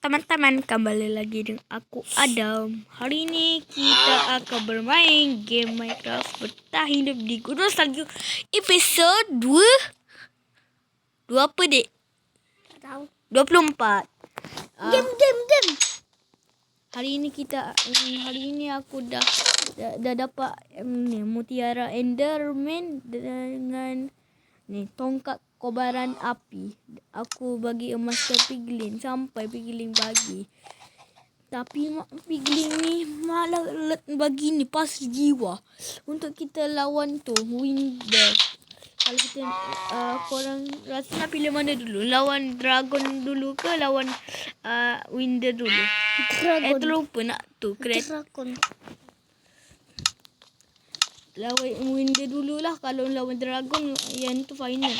teman-teman, kembali lagi dengan aku Adam. Hari ini kita akan bermain game Minecraft bertahan hidup di Gunung Salju episod 2 apa dek? Tak tahu. 24. Game. Hari ini aku dah dapat ni mutiara Enderman dengan ni tongkat kobaran api. Aku bagi emas ke piglin sampai piglin bagi. Tapi piglin ni malah bagi ni pas jiwa untuk kita lawan tu Winder. Kalau kita korang rasa nak pilih mana dulu? Lawan dragon dulu ke lawan Winder dulu? Dragon. Terlupa nak tu Dragon. Lawan Winder dululah. Kalau lawan dragon yang tu final.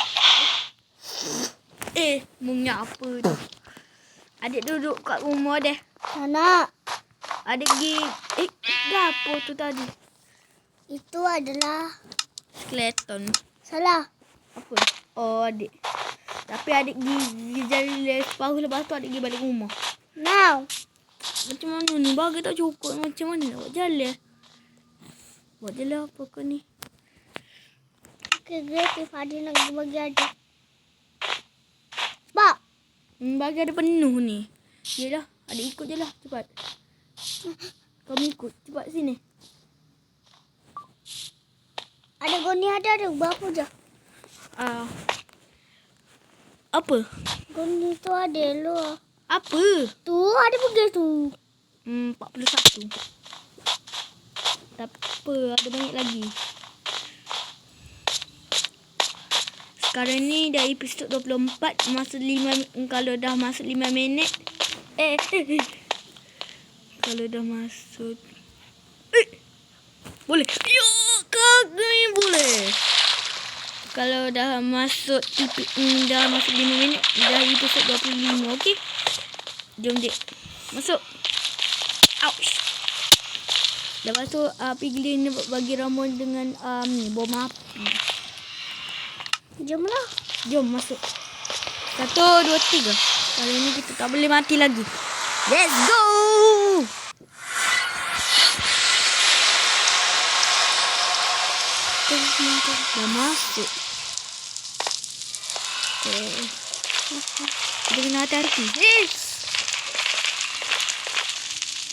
Mengapa tu? Adik duduk kat rumah deh. Tak nak. Adik pergi apa tu tadi? Itu adalah Skeleton. salah. Apa? Oh, adik. Tapi adik pergi jalan separuh, lepas tu adik pergi balik rumah. Now. Macam mana ni? Bagi tak cukup. Macam mana nak buat jalan? Buat jalan apa kau ni? Okay, kreatif. Adik nak bagi adik. Bak. Bagi ada penuh ni. Yelah, adik ikut je lah. Cepat. Kau ikut. Cepat sini. Ada goni ada berapa je? Apa? Goni tu ada lu. Apa? Tu ada pergi tu. 41. Tak apa, ada banyak lagi. Sekarang ni dah episod 24. Masa 5. Kalau dah masuk 5 minit. Kalau dah masuk. Boleh. Yo, kagak boleh. Kalau dah masuk 5 minit. Dah episod 25. Okey. Jom dek. Masuk. Ouch. Lepas tu piglin bagi ramuan dengan ni bom api. Jomlah. Jom masuk. 1, 2, 3. Kali ni kita tak boleh mati lagi. Let's go. Dah masuk. Okay. Kita kena hati-hati. Yes.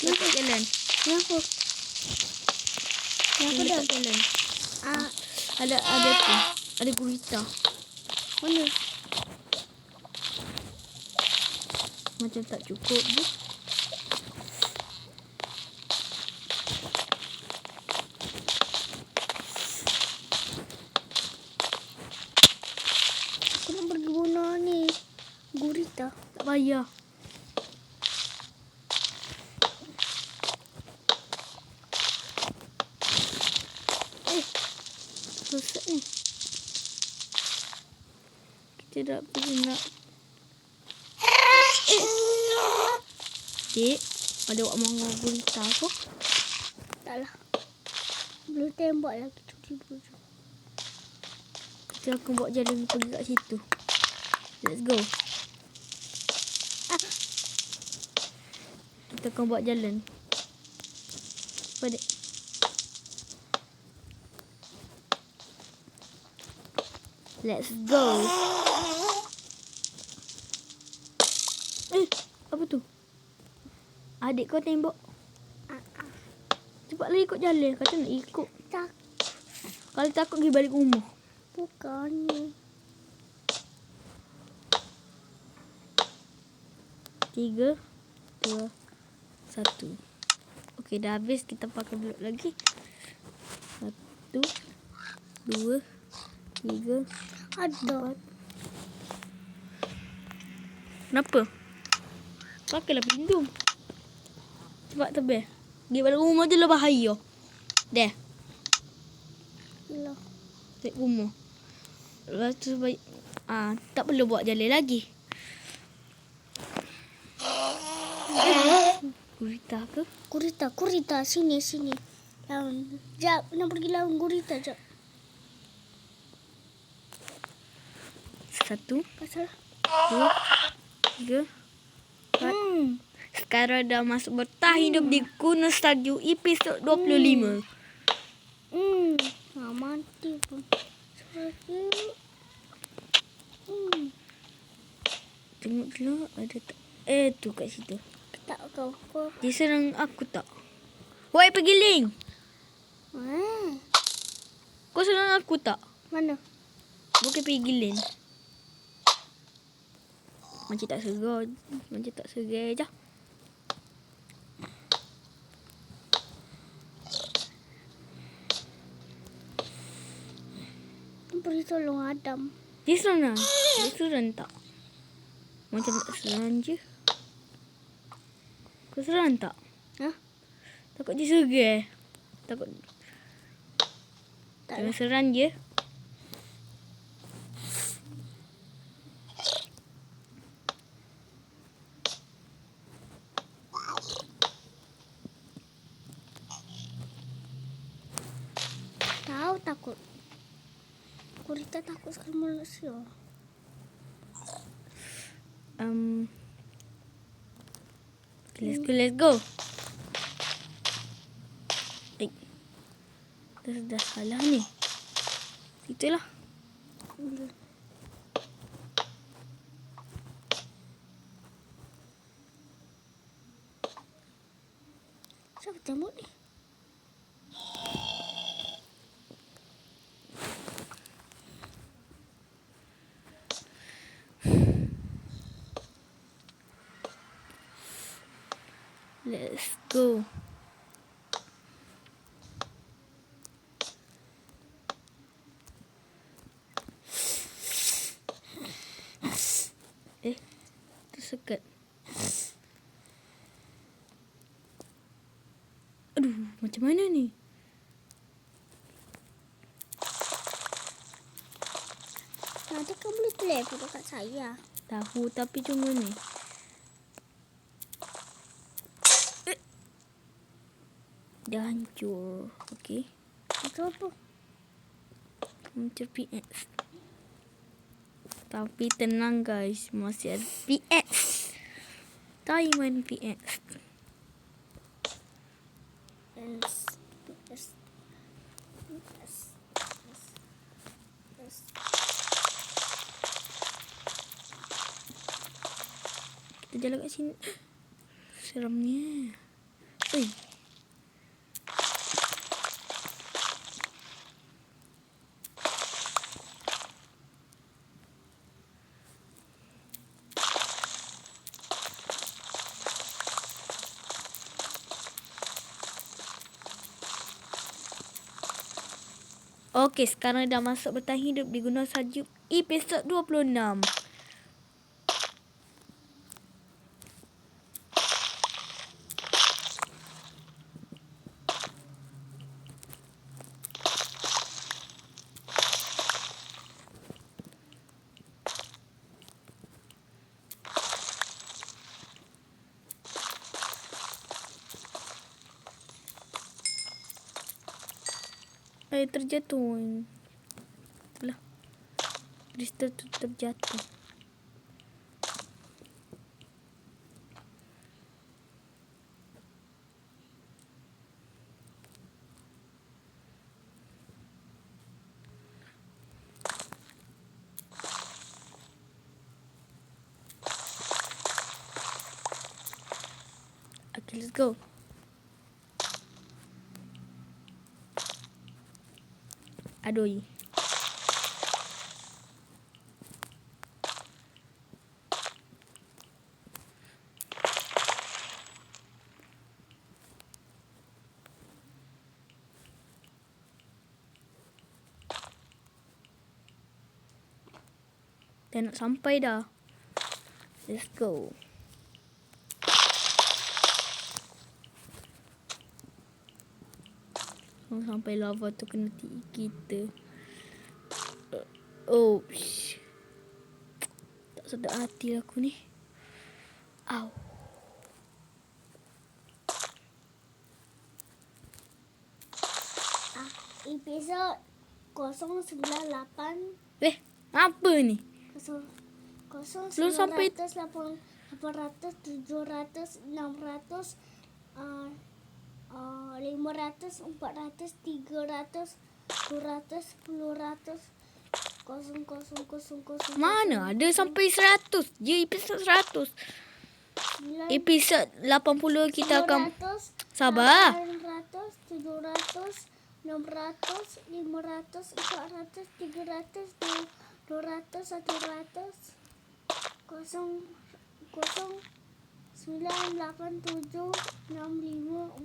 Kenapa jalan? Kenapa? Kenapa dah jalan? Ada tu. Ada gurita. Mana? Macam tak cukup je. Aku nak pergi bunuh ni. Gurita. Tak payah. Susah ni. Kita tak pergi nak. Dek, ada awak mangga gurita tu? Taklah. Belum tembak lagi cuci baju. Kita akan buat jalan pergi kat situ. Let's go. Kita akan buat jalan. Apa dek? Let's go. Apa tu? Adik kau tembak. Cepatlah ikut jalan. Kata nak ikut. Tak. Kalau takut pergi balik rumah. Bukannya. 3, 2, 1. Okey, dah habis. Kita pakai blok lagi. 1, 2, 3. Ada. Kenapa? Pakailah pelindung. Cepat tebel. Pergi balik rumah je lah bahaya. Dah. Lah. Balik rumah. Lepas tu baik. Tak perlu buat jalan lagi. Gurita ke? Gurita. Sini. Lawan. Jap, nak pergi lawan gurita jap. 1, Pasal 2, 3, 4, sekarang dah masuk bertahan hidup di Gunung Salju episod 25. Mati pun. Tengok dulu ada tak. Tu kat situ. Tak kau. Dia serang aku tak? Woi pergi link. Kau serang aku tak? Mana? Bukan pergi link. Macam tak segar. Je. Pergi tolong Adam. Dia serang lah. Dia serang tak? Macam tak serang je. Kau serang tak? Hah? Takut dia segar. Takut. Tak Jangan serang je. tahu takut. Kurita takut sekali manusia. Let's go. Dah salah ni. Itulah. Siapa tembok ni? Let's go. Tersekat. Aduh, macam mana ni? Nanti kau boleh telefon dekat saya. Tahu tapi cuma ni. Dah hancur. Okey. Itu apa? Hancur PX. Tapi tenang guys, masih ada PX. Taiwan PX. Kita jalan kat sini. Seramnya. Oi. Okey, sekarang dah masuk bertahan hidup di Gunung Salju episod 26. Terjatuh. Itulah. Kristal tu terjatuh. Okay, let's go. Aduh. Dah nak sampai dah. Let's go. Sampai lava tu kena kita. Oops. Tak sedap hati aku ni. Au. Episod 098. Apa ni? 0 Belum sampai. 988 800, 700, 600, 500, 400, 300, 200, 1000, 000. Mana ada sampai 100 je episod 100. Episod 80 kita akan 900, sabar. 800, 700, 600, 500, 400, 300, 200, 100, 0, 9, 8, 7, 6, 5,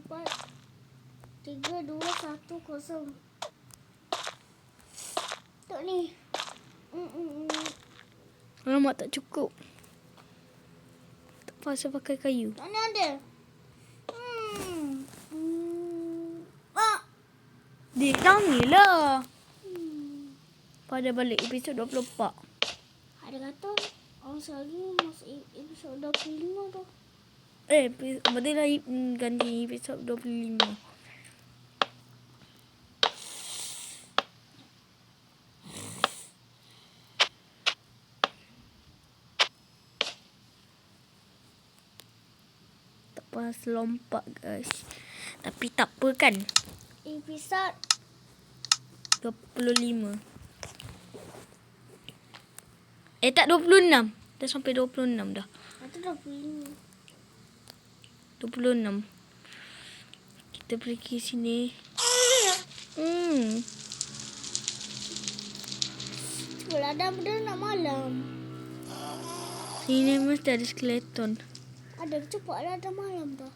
4, 3, 2, 1, 0. Tok ni. Alamak, tak cukup. Tak pasal pakai kayu. Mana ada? Dia tangilah. Pada balik episod 24. Ada kata orang lagi masuk episod 25 tu. Betul lah ganti episod 25. Tak pas lompat guys. Tapi tak apa kan. Episod 25. Tak 26. Dah sampai 26 dah. atau 25. 26. Kita pergi sini. Sekolah dah benda nak malam. Sini mesti ada skeleton. Ada cepatlah dah malam dah.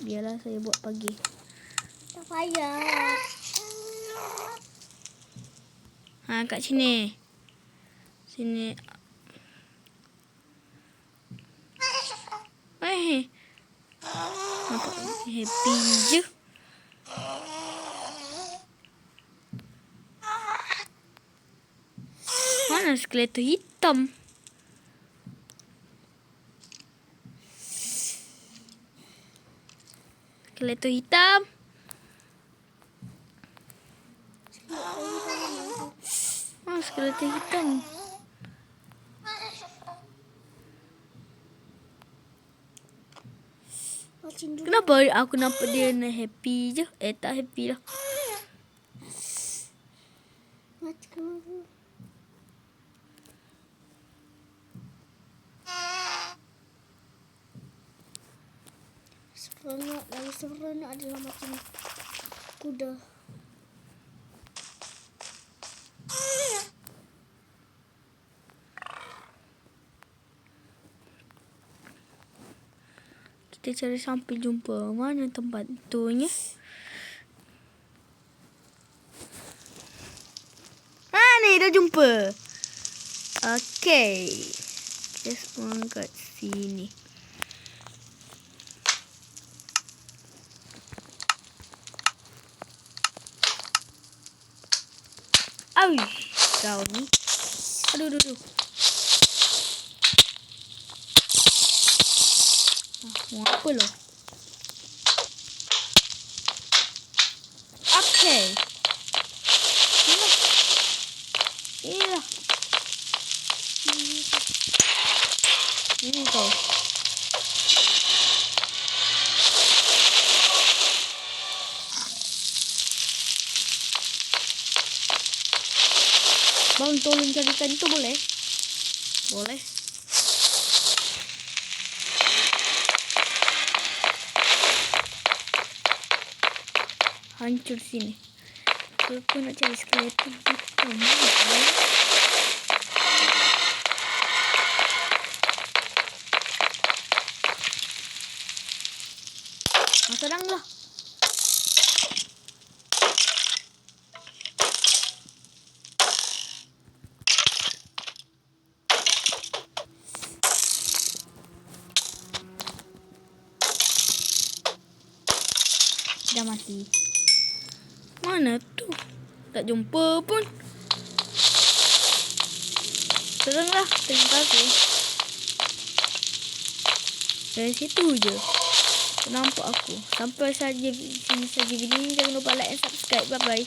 Biarlah saya buat pagi. Tak payah. Kat sini. Sini. Nampak happy je. Mana skeleton hitam? Skeleton hitam. Skeleton hitam. Macam dulu. Kenapa aku nampak dia happy je? Tak happy lah. Macam seronok. Lagi seronok adalah macam kuda. Kita cari sampai jumpa. Mana tempat tu nya? Ni dah jumpa. Okey. Kita spawn kat sini. Kau ni. Aduh. Mau apa lo? Okey. Inilah. Ini kau. Bang, tolong carikan tu boleh? Boleh. Hancur sini. Aku nak cari skeleton hitam. Seranglah. Dah mati. Mana tu? Tak jumpa pun. Seranglah. Terima kasih. Dari situ je. Nampak aku. Sampai saja sini saja video ni. Jangan lupa like dan subscribe. Bye bye.